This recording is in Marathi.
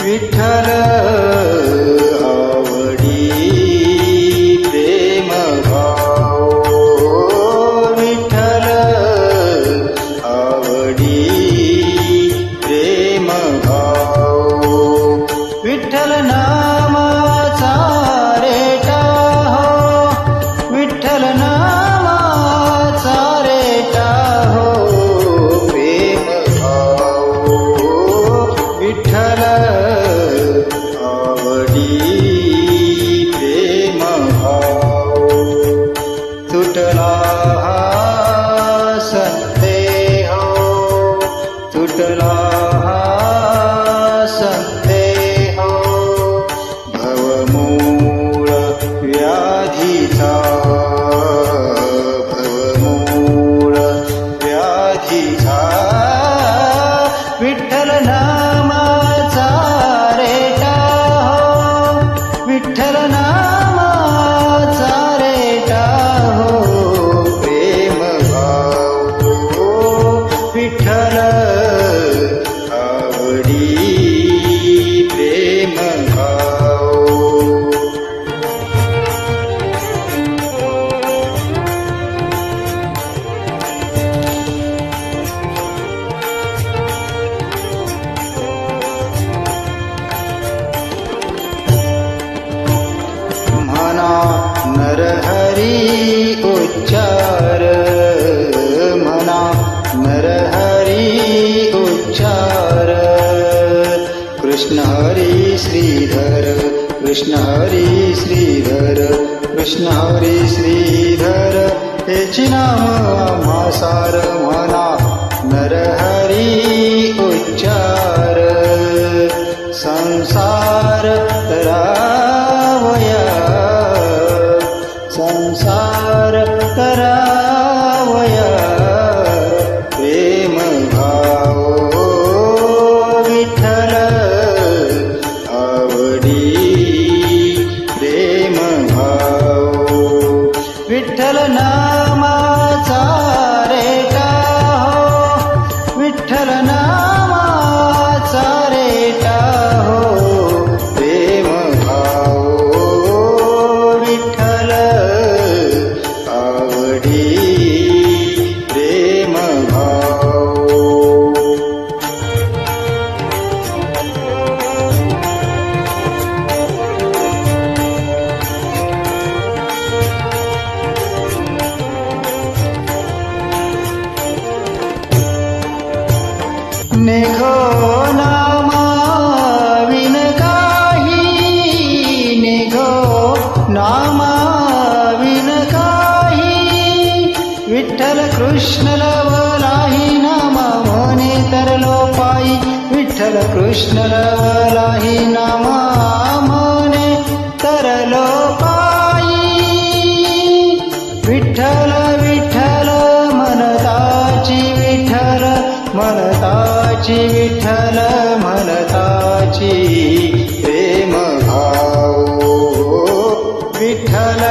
विठ्ठल आवडी प्रेम भाव विठ्ठल आवडी प्रेम भाव विठ्ठल नामाचा रेटा हो विठ्ठल नामाचा रेटा हो प्रेम भाव विठ्ठल आवडी प्रेम भाव तुटला हा संदेह तुटला हा संदेह भवमूळ व्याधीचा भवमूळ व्याधीचा विठ्ठल नामाचा रेटा हो विठ्ठल नामाचा रेटा हो प्रेम भाव विठ्ठल आवडी प्रेम भाव म्हणा नरहरी उच्चार म्हणा नरहरी उच्चार कृष्ण हरी श्रीधर कृष्ण हरी श्रीधर कृष्ण हरी श्रीधर हेची नाम आम्हा सार म्हणा नरहरी उच्चार संसार करावया संसार करावया प्रेम भाव विठ्ठल आवडी प्रेम भाव विठ्ठल नामाचा रेटा हो विठ्ठल नामाचा रेटा हो प्रेम भाव विठ्ठल आवडी प्रेम भाव नेघो नामा विन काही नेघो नामा विन काही विठ्ठल कृष्ण लवलाही नामा म्हणे तरलो पायी विठ्ठल कृष्ण लवलाही नामा म्हणे तरलो पायी विठ्ठल विठ्ठल मनताची विठ्ठल मनताची विठ्ठल मनताची प्रेम भाव विठ्ठल